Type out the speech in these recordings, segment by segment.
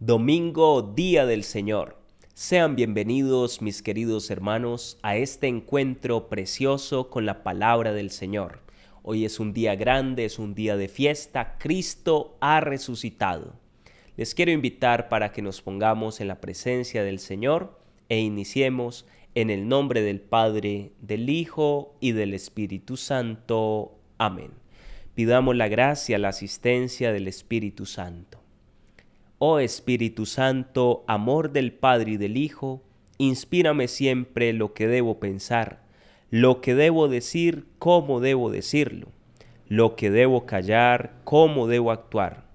Domingo, Día del Señor. Sean bienvenidos, mis queridos hermanos, a este encuentro precioso con la palabra del Señor. Hoy es un día grande, es un día de fiesta. Cristo ha resucitado. Les quiero invitar para que nos pongamos en la presencia del Señor e iniciemos en el nombre del Padre, del Hijo y del Espíritu Santo. Amén. Pidamos la gracia, la asistencia del Espíritu Santo. Oh Espíritu Santo, amor del Padre y del Hijo, inspírame siempre lo que debo pensar, lo que debo decir, cómo debo decirlo, lo que debo callar, cómo debo actuar,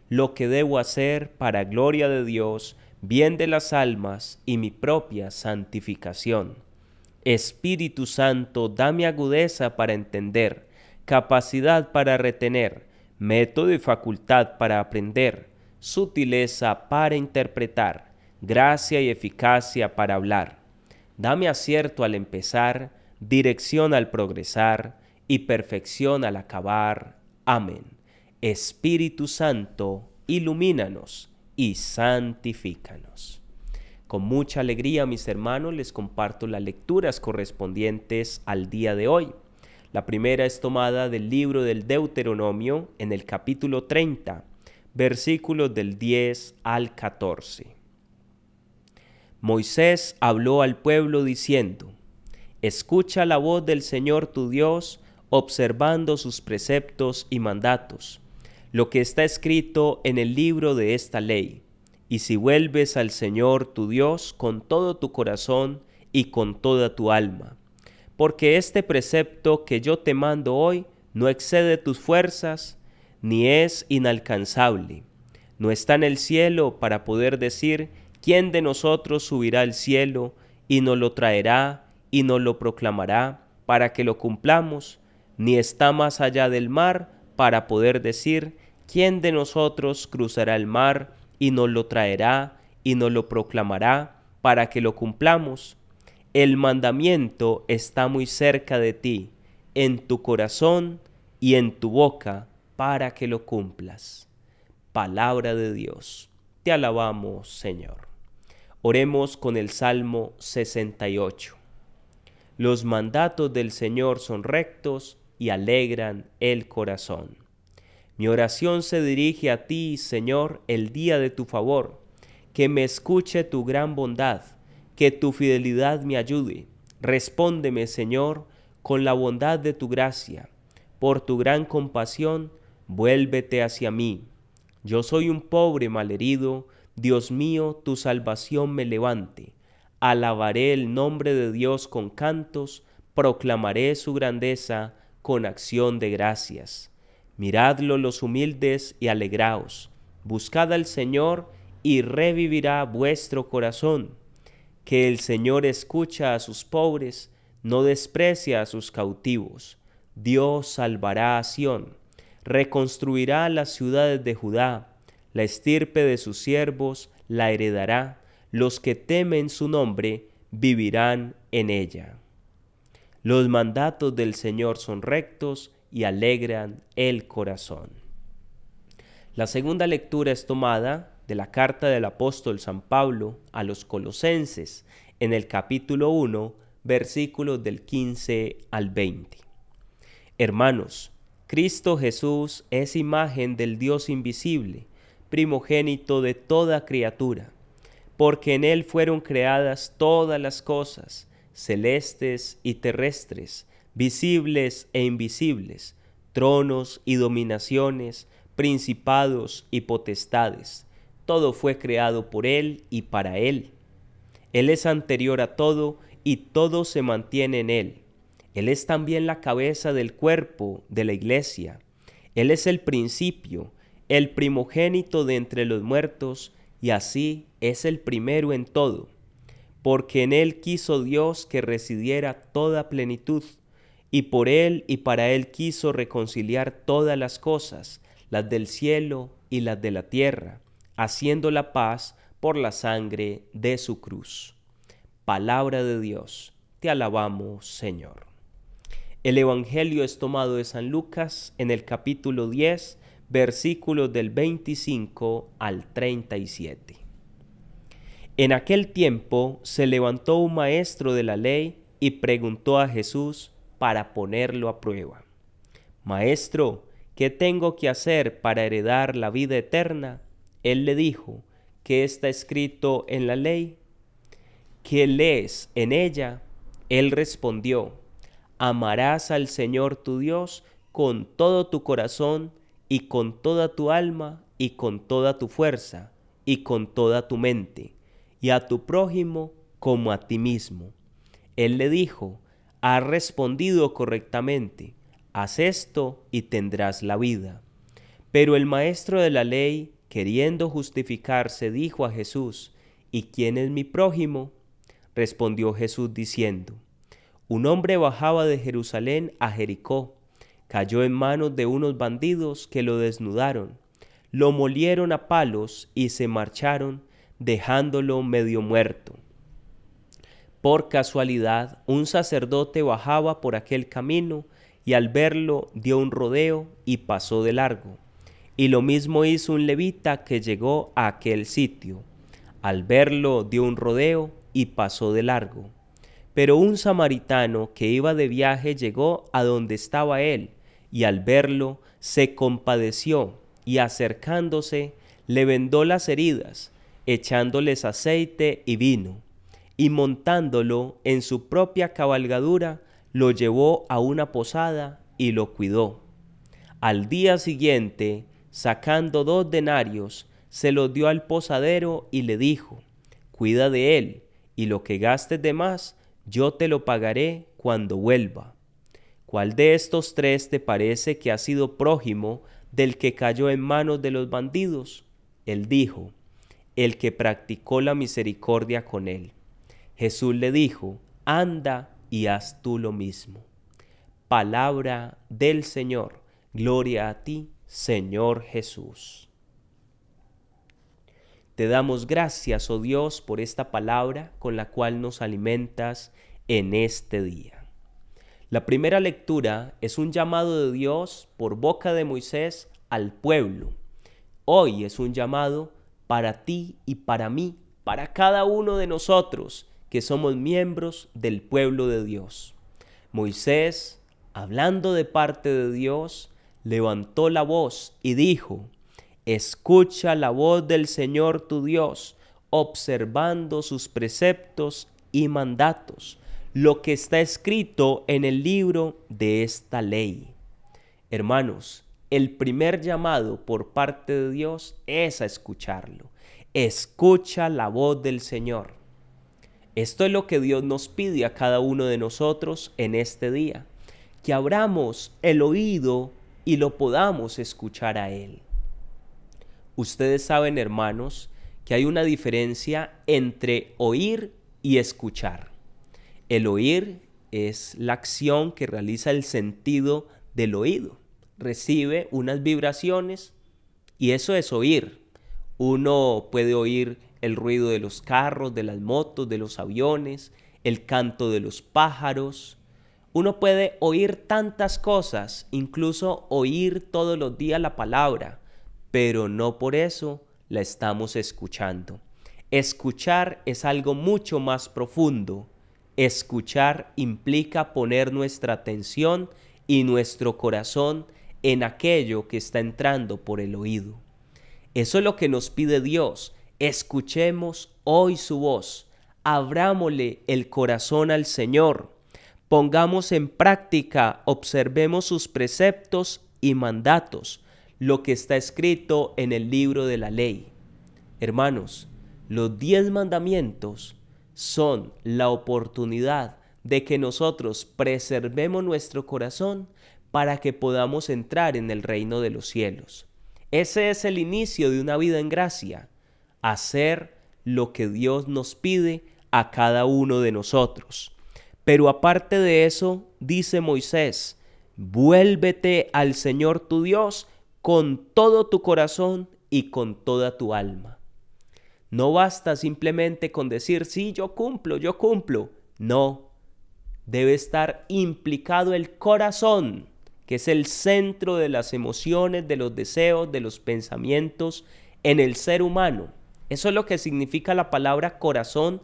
lo que debo hacer para gloria de Dios, bien de las almas y mi propia santificación. Espíritu Santo, dame agudeza para entender, capacidad para retener, método y facultad para aprender, sutileza para interpretar, gracia y eficacia para hablar. Dame acierto al empezar, dirección al progresar y perfección al acabar. Amén. Espíritu Santo, ilumínanos y santifícanos. Con mucha alegría, mis hermanos, les comparto las lecturas correspondientes al día de hoy. La primera es tomada del libro del Deuteronomio en el capítulo 30, versículos del 10 al 14. Moisés habló al pueblo diciendo: Escucha la voz del Señor tu Dios, observando sus preceptos y mandatos, lo que está escrito en el libro de esta ley. Y si vuelves al Señor tu Dios con todo tu corazón y con toda tu alma, porque este precepto que yo te mando hoy no excede tus fuerzas, ni es inalcanzable. No está en el cielo para poder decir: ¿quién de nosotros subirá al cielo y nos lo traerá y nos lo proclamará para que lo cumplamos? Ni está más allá del mar para poder decir: ¿quién de nosotros cruzará el mar y nos lo traerá y nos lo proclamará para que lo cumplamos? El mandamiento está muy cerca de ti, en tu corazón y en tu boca, para que lo cumplas. Palabra de Dios. Te alabamos, Señor. Oremos con el Salmo 68. Los mandatos del Señor son rectos y alegran el corazón. Mi oración se dirige a ti, Señor, el día de tu favor. Que me escuche tu gran bondad, que tu fidelidad me ayude. Respóndeme, Señor, con la bondad de tu gracia. Por tu gran compasión, vuélvete hacia mí. Yo soy un pobre malherido, Dios mío, tu salvación me levante. Alabaré el nombre de Dios con cantos, proclamaré su grandeza con acción de gracias. Miradlo los humildes y alegraos. Buscad al Señor y revivirá vuestro corazón. Que el Señor escucha a sus pobres, no desprecia a sus cautivos. Dios salvará a Sión, reconstruirá las ciudades de Judá, la estirpe de sus siervos la heredará, los que temen su nombre vivirán en ella. Los mandatos del Señor son rectos y alegran el corazón. La segunda lectura es tomada de la carta del apóstol San Pablo a los Colosenses, en el capítulo 1, versículos del 15 al 20. Hermanos, Cristo Jesús es imagen del Dios invisible, primogénito de toda criatura, porque en Él fueron creadas todas las cosas, celestes y terrestres, visibles e invisibles, tronos y dominaciones, principados y potestades. Todo fue creado por Él y para Él. Él es anterior a todo y todo se mantiene en Él. Él es también la cabeza del cuerpo de la Iglesia. Él es el principio, el primogénito de entre los muertos, y así es el primero en todo. Porque en Él quiso Dios que residiera toda plenitud, y por Él y para Él quiso reconciliar todas las cosas, las del cielo y las de la tierra, haciendo la paz por la sangre de su cruz. Palabra de Dios, te alabamos, Señor. El Evangelio es tomado de San Lucas en el capítulo 10, versículos del 25 al 37. En aquel tiempo se levantó un maestro de la ley y preguntó a Jesús para ponerlo a prueba: Maestro, ¿qué tengo que hacer para heredar la vida eterna? Él le dijo: ¿qué está escrito en la ley? ¿Qué lees en ella? Él respondió: amarás al Señor tu Dios con todo tu corazón y con toda tu alma y con toda tu fuerza y con toda tu mente, y a tu prójimo como a ti mismo. Él le dijo: has respondido correctamente, haz esto y tendrás la vida. Pero el maestro de la ley, queriendo justificarse, dijo a Jesús: ¿y quién es mi prójimo? Respondió Jesús diciendo: un hombre bajaba de Jerusalén a Jericó, cayó en manos de unos bandidos que lo desnudaron, lo molieron a palos y se marcharon, dejándolo medio muerto. Por casualidad, un sacerdote bajaba por aquel camino y al verlo dio un rodeo y pasó de largo. Y lo mismo hizo un levita que llegó a aquel sitio. Al verlo dio un rodeo y pasó de largo. Pero un samaritano que iba de viaje llegó a donde estaba él, y al verlo se compadeció, y acercándose le vendó las heridas, echándoles aceite y vino, y montándolo en su propia cabalgadura, lo llevó a una posada y lo cuidó. Al día siguiente, sacando 2 denarios, se los dio al posadero y le dijo: cuida de él, y lo que gastes de más, yo te lo pagaré cuando vuelva. ¿Cuál de estos 3 te parece que ha sido prójimo del que cayó en manos de los bandidos? Él dijo: el que practicó la misericordia con él. Jesús le dijo: anda y haz tú lo mismo. Palabra del Señor. Gloria a ti, Señor Jesús. Te damos gracias, oh Dios, por esta palabra con la cual nos alimentas en este día. La primera lectura es un llamado de Dios por boca de Moisés al pueblo. Hoy es un llamado para ti y para mí, para cada uno de nosotros que somos miembros del pueblo de Dios. Moisés, hablando de parte de Dios, levantó la voz y dijo: escucha la voz del Señor tu Dios, observando sus preceptos y mandatos, lo que está escrito en el libro de esta ley. Hermanos, el primer llamado por parte de Dios es a escucharlo. Escucha la voz del Señor. Esto es lo que Dios nos pide a cada uno de nosotros en este día, que abramos el oído y lo podamos escuchar a Él. Ustedes saben, hermanos, que hay una diferencia entre oír y escuchar. El oír es la acción que realiza el sentido del oído. Recibe unas vibraciones y eso es oír. Uno puede oír el ruido de los carros, de las motos, de los aviones, el canto de los pájaros. Uno puede oír tantas cosas, incluso oír todos los días la palabra, pero no por eso la estamos escuchando. Escuchar es algo mucho más profundo. Escuchar implica poner nuestra atención y nuestro corazón en aquello que está entrando por el oído. Eso es lo que nos pide Dios. Escuchemos hoy su voz. Abrámosle el corazón al Señor. Pongamos en práctica, observemos sus preceptos y mandatos, lo que está escrito en el libro de la ley. Hermanos, los 10 mandamientos son la oportunidad de que nosotros preservemos nuestro corazón para que podamos entrar en el reino de los cielos. Ese es el inicio de una vida en gracia, hacer lo que Dios nos pide a cada uno de nosotros. Pero aparte de eso, dice Moisés: vuélvete al Señor tu Dios con todo tu corazón y con toda tu alma. No basta simplemente con decir: sí, yo cumplo. No, debe estar implicado el corazón, que es el centro de las emociones, de los deseos, de los pensamientos en el ser humano. Eso es lo que significa la palabra corazón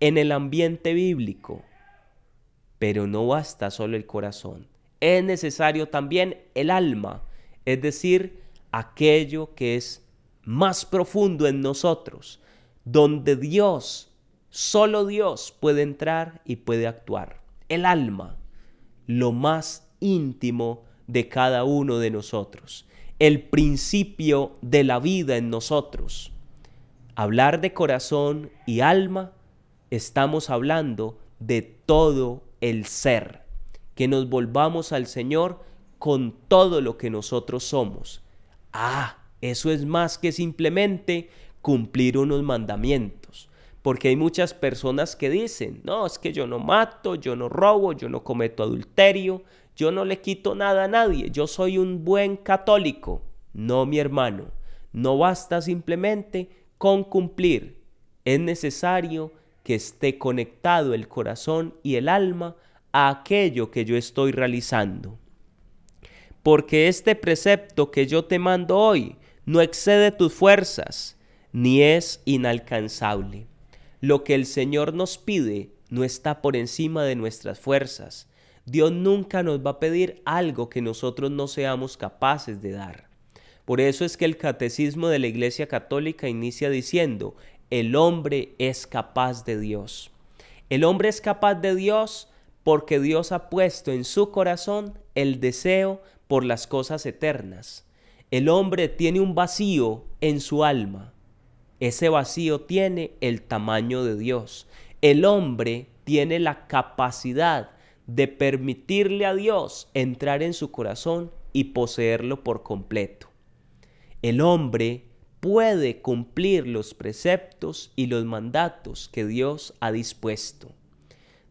en el ambiente bíblico. Pero no basta solo el corazón. Es necesario también el alma, es decir, aquello que es más profundo en nosotros, donde Dios, solo Dios puede entrar y puede actuar. El alma, lo más íntimo de cada uno de nosotros, el principio de la vida en nosotros. Hablar de corazón y alma, estamos hablando de todo el ser, que nos volvamos al Señor con todo lo que nosotros somos. Eso es más que simplemente cumplir unos mandamientos, porque hay muchas personas que dicen, no, es que yo no mato, yo no robo, yo no cometo adulterio, yo no le quito nada a nadie, yo soy un buen católico. No, mi hermano, no basta simplemente con cumplir, es necesario que esté conectado el corazón y el alma a aquello que yo estoy realizando. Porque este precepto que yo te mando hoy no excede tus fuerzas, ni es inalcanzable. Lo que el Señor nos pide no está por encima de nuestras fuerzas. Dios nunca nos va a pedir algo que nosotros no seamos capaces de dar. Por eso es que el Catecismo de la Iglesia Católica inicia diciendo, el hombre es capaz de Dios. El hombre es capaz de Dios porque Dios ha puesto en su corazón el deseo por las cosas eternas. El hombre tiene un vacío en su alma. Ese vacío tiene el tamaño de Dios. El hombre tiene la capacidad de permitirle a Dios entrar en su corazón y poseerlo por completo. El hombre puede cumplir los preceptos y los mandatos que Dios ha dispuesto.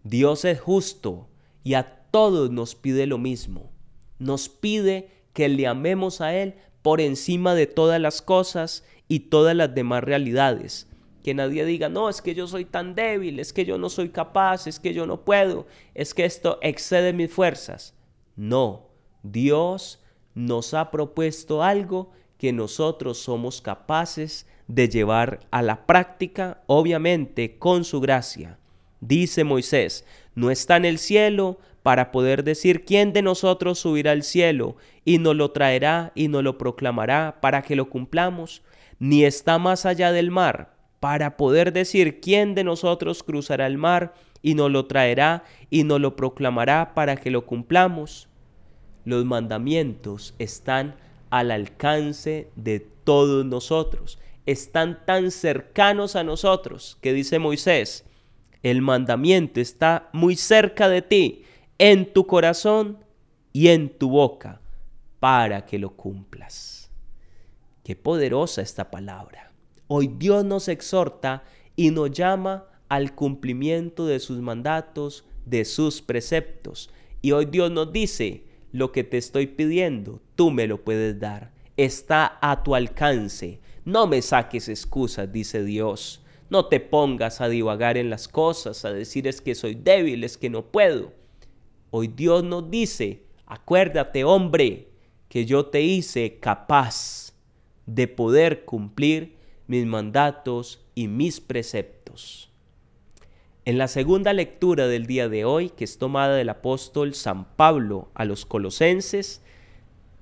Dios es justo y a todos nos pide lo mismo. Nos pide que le amemos a Él por encima de todas las cosas y todas las demás realidades. Que nadie diga, no, es que yo soy tan débil, es que yo no soy capaz, es que yo no puedo, es que esto excede mis fuerzas. No, Dios nos ha propuesto algo que nosotros somos capaces de llevar a la práctica, obviamente con su gracia. Dice Moisés, no está en el cielo para poder decir quién de nosotros subirá al cielo y nos lo traerá y nos lo proclamará para que lo cumplamos, ni está más allá del mar para poder decir quién de nosotros cruzará el mar y nos lo traerá y nos lo proclamará para que lo cumplamos. Los mandamientos están al alcance de todos nosotros, están tan cercanos a nosotros que dice Moisés, el mandamiento está muy cerca de ti, en tu corazón y en tu boca, para que lo cumplas. Qué poderosa esta palabra. Hoy Dios nos exhorta y nos llama al cumplimiento de sus mandatos, de sus preceptos. Y hoy Dios nos dice, lo que te estoy pidiendo, tú me lo puedes dar. Está a tu alcance. No me saques excusas, dice Dios. No te pongas a divagar en las cosas, a decir es que soy débil, es que no puedo. Hoy Dios nos dice, acuérdate, hombre, que yo te hice capaz de poder cumplir mis mandatos y mis preceptos. En la segunda lectura del día de hoy, que es tomada del apóstol San Pablo a los Colosenses,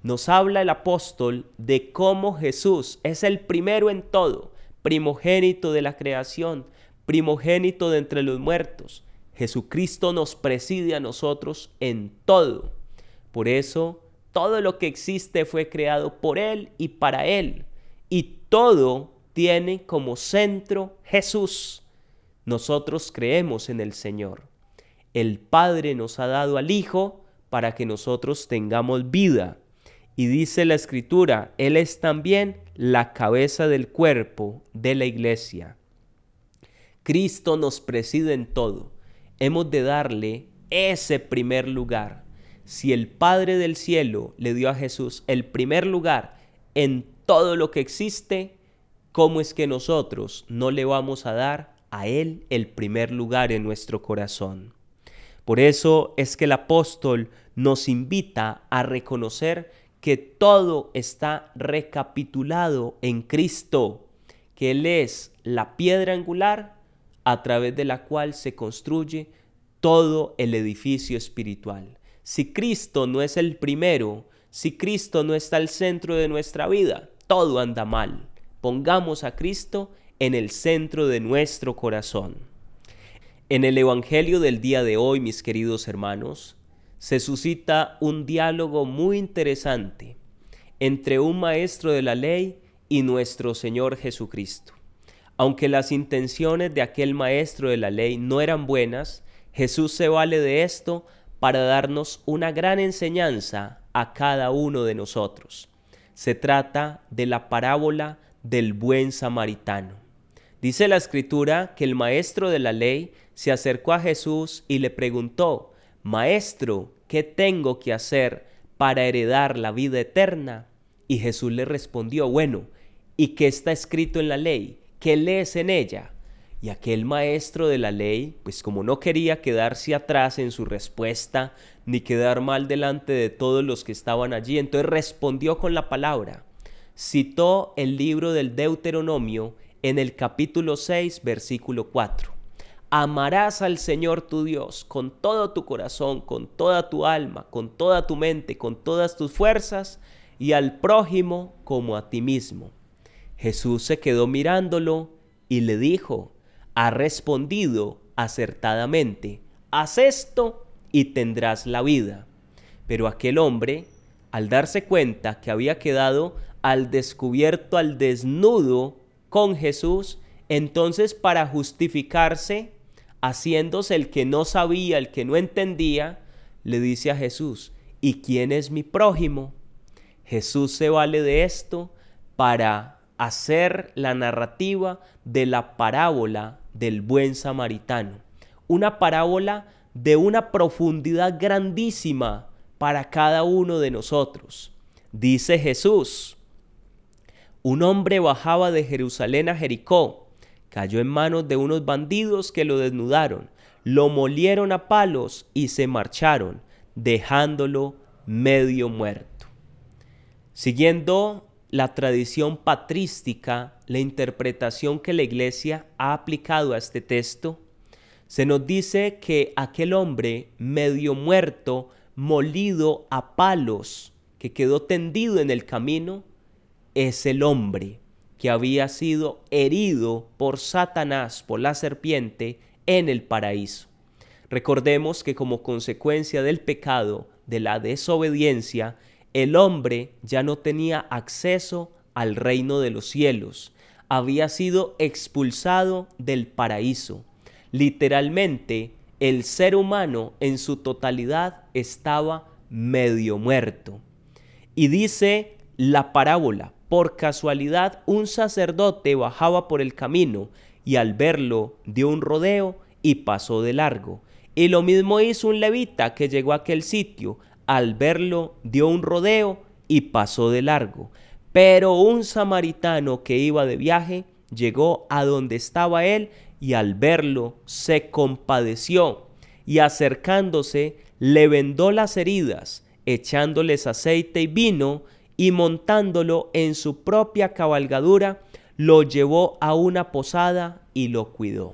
nos habla el apóstol de cómo Jesús es el primero en todo, primogénito de la creación, primogénito de entre los muertos. Jesucristo nos preside a nosotros en todo. Por eso, todo lo que existe fue creado por Él y para Él. Y todo tiene como centro Jesús. Nosotros creemos en el Señor. El Padre nos ha dado al Hijo para que nosotros tengamos vida. Y dice la Escritura, Él es también la cabeza del cuerpo de la iglesia. Cristo nos preside en todo. Hemos de darle ese primer lugar. Si el Padre del cielo le dio a Jesús el primer lugar en todo lo que existe, ¿cómo es que nosotros no le vamos a dar a Él el primer lugar en nuestro corazón? Por eso es que el apóstol nos invita a reconocer que todo está recapitulado en Cristo, que Él es la piedra angular a través de la cual se construye todo el edificio espiritual. Si Cristo no es el primero, si Cristo no está al centro de nuestra vida, todo anda mal. Pongamos a Cristo en el centro de nuestro corazón. En el Evangelio del día de hoy, mis queridos hermanos, se suscita un diálogo muy interesante entre un maestro de la ley y nuestro Señor Jesucristo. Aunque las intenciones de aquel maestro de la ley no eran buenas, Jesús se vale de esto para darnos una gran enseñanza a cada uno de nosotros. Se trata de la parábola del buen samaritano. Dice la Escritura que el maestro de la ley se acercó a Jesús y le preguntó: «Maestro, ¿qué tengo que hacer para heredar la vida eterna?» Y Jesús le respondió: «Bueno, ¿y qué está escrito en la ley? ¿Qué lees en ella?» Y aquel maestro de la ley, pues como no quería quedarse atrás en su respuesta, ni quedar mal delante de todos los que estaban allí, entonces respondió con la palabra. Citó el libro del Deuteronomio en el capítulo 6, versículo 4. Amarás al Señor tu Dios con todo tu corazón, con toda tu alma, con toda tu mente, con todas tus fuerzas, y al prójimo como a ti mismo. Jesús se quedó mirándolo y le dijo: «Has respondido acertadamente, haz esto y tendrás la vida». Pero aquel hombre, al darse cuenta que había quedado al descubierto, al desnudo con Jesús, entonces para justificarse, haciéndose el que no sabía, el que no entendía, le dice a Jesús: «¿Y quién es mi prójimo?». Jesús se vale de esto para hacer la narrativa de la parábola del buen samaritano. Una parábola de una profundidad grandísima para cada uno de nosotros. Dice Jesús: «Un hombre bajaba de Jerusalén a Jericó, cayó en manos de unos bandidos que lo desnudaron, lo molieron a palos y se marcharon, dejándolo medio muerto». Siguiendo la tradición patrística, la interpretación que la Iglesia ha aplicado a este texto, se nos dice que aquel hombre medio muerto, molido a palos, que quedó tendido en el camino, es el hombre que había sido herido por Satanás, por la serpiente, en el paraíso. Recordemos que como consecuencia del pecado, de la desobediencia, el hombre ya no tenía acceso al reino de los cielos. Había sido expulsado del paraíso. Literalmente, el ser humano en su totalidad estaba medio muerto. Y dice la parábola: por casualidad un sacerdote bajaba por el camino y al verlo dio un rodeo y pasó de largo. Y lo mismo hizo un levita que llegó a aquel sitio. Al verlo dio un rodeo y pasó de largo. Pero un samaritano que iba de viaje llegó a donde estaba él y al verlo se compadeció y acercándose le vendó las heridas, echándoles aceite y vino, y montándolo en su propia cabalgadura, lo llevó a una posada y lo cuidó.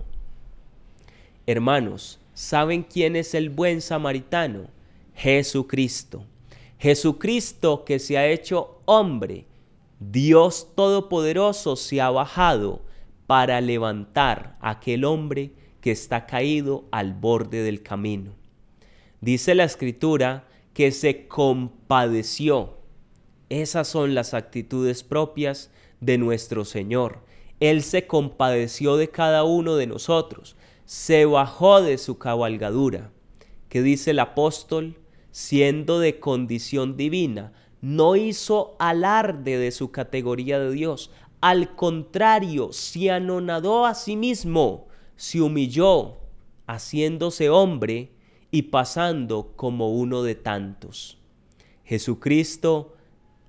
Hermanos, ¿saben quién es el buen samaritano? Jesucristo. Jesucristo, que se ha hecho hombre, Dios Todopoderoso, se ha bajado para levantar a aquel hombre que está caído al borde del camino. Dice la Escritura que se compadeció. Esas son las actitudes propias de nuestro Señor. Él se compadeció de cada uno de nosotros, se bajó de su cabalgadura. ¿Qué dice el apóstol? Siendo de condición divina, no hizo alarde de su categoría de Dios. Al contrario, se anonadó a sí mismo, se humilló, haciéndose hombre y pasando como uno de tantos. Jesucristo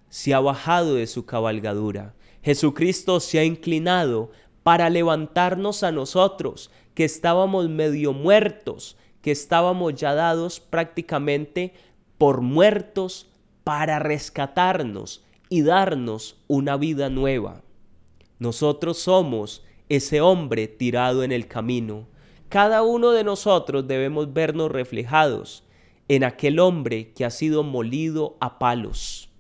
se ha bajado de su cabalgadura. Jesucristo se ha inclinado para levantarnos a nosotros, que estábamos medio muertos, que estábamos ya dados prácticamente por muertos para rescatarnos y darnos una vida nueva. Nosotros somos ese hombre tirado en el camino. Cada uno de nosotros debemos vernos reflejados en aquel hombre que ha sido molido a palos.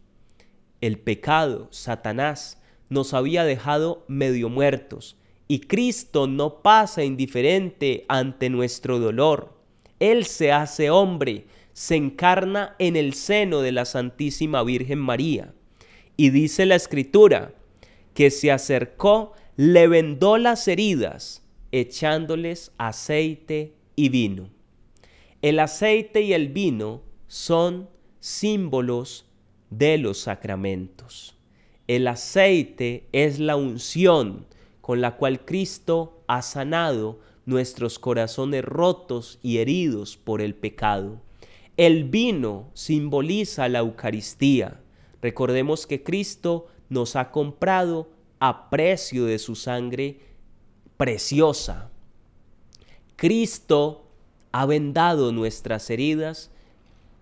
El pecado, Satanás, nos había dejado medio muertos y Cristo no pasa indiferente ante nuestro dolor. Él se hace hombre, se encarna en el seno de la Santísima Virgen María. Y dice la Escritura que se acercó, le vendó las heridas, echándoles aceite y vino. El aceite y el vino son símbolos de los sacramentos. El aceite es la unción con la cual Cristo ha sanado nuestros corazones rotos y heridos por el pecado. El vino simboliza la Eucaristía. Recordemos que Cristo nos ha comprado a precio de su sangre preciosa. Cristo ha vendado nuestras heridas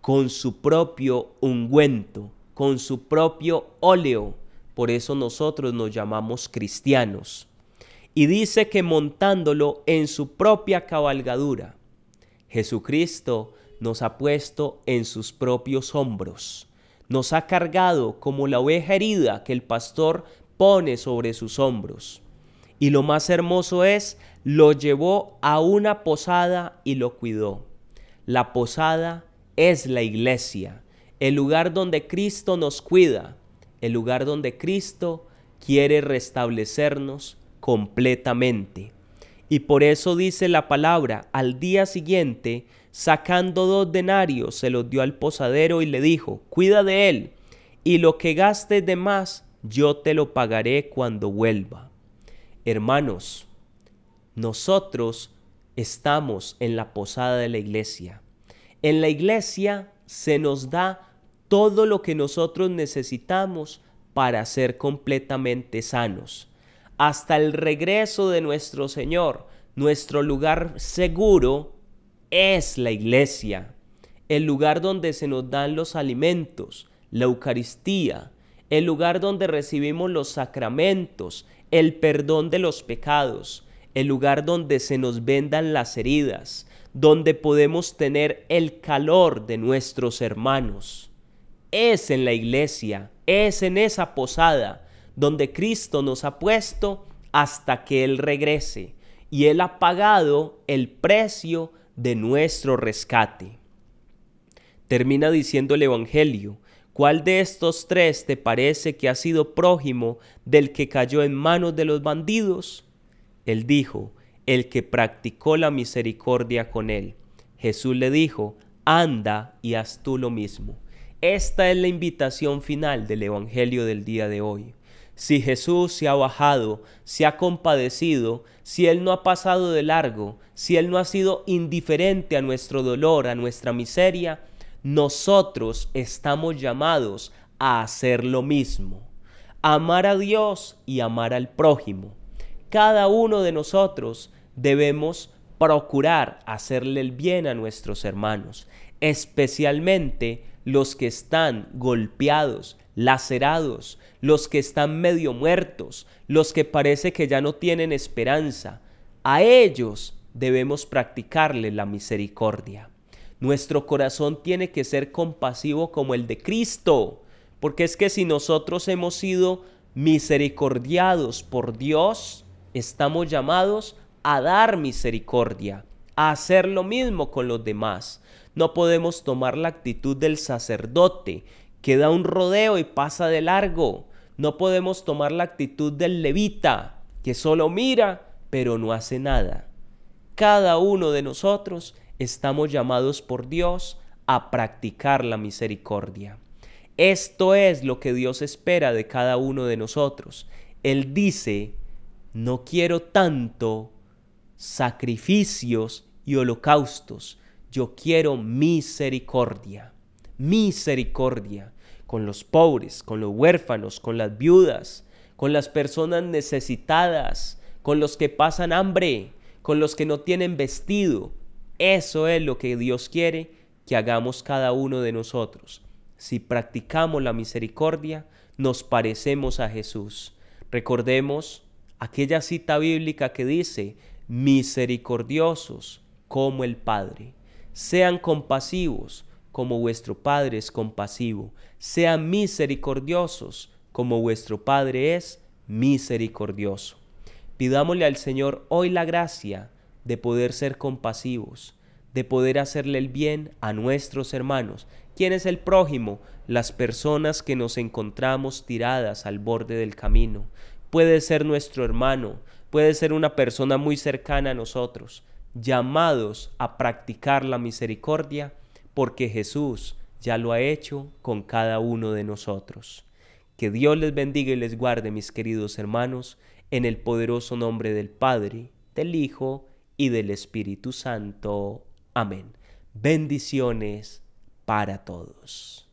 con su propio ungüento, con su propio óleo. Por eso nosotros nos llamamos cristianos. Y dice que montándolo en su propia cabalgadura, Jesucristo nos ha puesto en sus propios hombros. Nos ha cargado como la oveja herida que el pastor pone sobre sus hombros. Y lo más hermoso es, lo llevó a una posada y lo cuidó. La posada es la iglesia, el lugar donde Cristo nos cuida, el lugar donde Cristo quiere restablecernos completamente. Y por eso dice la palabra, al día siguiente, sacando 2 denarios, se los dio al posadero y le dijo, cuida de él, y lo que gastes de más, yo te lo pagaré cuando vuelva. Hermanos, nosotros estamos en la posada de la iglesia. En la iglesia se nos da todo lo que nosotros necesitamos para ser completamente sanos. Hasta el regreso de nuestro Señor, nuestro lugar seguro es la iglesia, el lugar donde se nos dan los alimentos, la Eucaristía, el lugar donde recibimos los sacramentos, el perdón de los pecados, el lugar donde se nos vendan las heridas, donde podemos tener el calor de nuestros hermanos. Es en la iglesia, es en esa posada donde Cristo nos ha puesto hasta que Él regrese y Él ha pagado el precio de nuestro rescate. Termina diciendo el Evangelio, ¿cuál de estos 3 te parece que ha sido prójimo del que cayó en manos de los bandidos? Él dijo, el que practicó la misericordia con él. Jesús le dijo, anda y haz tú lo mismo. Esta es la invitación final del Evangelio del día de hoy. Si Jesús se ha bajado, se ha compadecido, si Él no ha pasado de largo, si Él no ha sido indiferente a nuestro dolor, a nuestra miseria, nosotros estamos llamados a hacer lo mismo. Amar a Dios y amar al prójimo. Cada uno de nosotros debemos procurar hacerle el bien a nuestros hermanos, especialmente los que están golpeados, lacerados, los que están medio muertos, los que parece que ya no tienen esperanza. A ellos debemos practicarle la misericordia. Nuestro corazón tiene que ser compasivo como el de Cristo, porque es que si nosotros hemos sido misericordiados por Dios, estamos llamados a dar misericordia, a hacer lo mismo con los demás. No podemos tomar la actitud del sacerdote que da un rodeo y pasa de largo. No podemos tomar la actitud del levita que solo mira pero no hace nada. Cada uno de nosotros estamos llamados por Dios a practicar la misericordia. Esto es lo que Dios espera de cada uno de nosotros. Él dice, no quiero tanto sacrificios y holocaustos, yo quiero misericordia, misericordia con los pobres, con los huérfanos, con las viudas, con las personas necesitadas, con los que pasan hambre, con los que no tienen vestido. Eso es lo que Dios quiere que hagamos cada uno de nosotros. Si practicamos la misericordia, nos parecemos a Jesús. Recordemos aquella cita bíblica que dice, misericordiosos como el Padre. Sean compasivos como vuestro Padre es compasivo. Sean misericordiosos como vuestro Padre es misericordioso. Pidámosle al Señor hoy la gracia de poder ser compasivos, de poder hacerle el bien a nuestros hermanos. ¿Quién es el prójimo? Las personas que nos encontramos tiradas al borde del camino. Puede ser nuestro hermano, puede ser una persona muy cercana a nosotros, llamados a practicar la misericordia, porque Jesús ya lo ha hecho con cada uno de nosotros. Que Dios les bendiga y les guarde, mis queridos hermanos, en el poderoso nombre del Padre, del Hijo y del Espíritu Santo. Amén. Bendiciones para todos.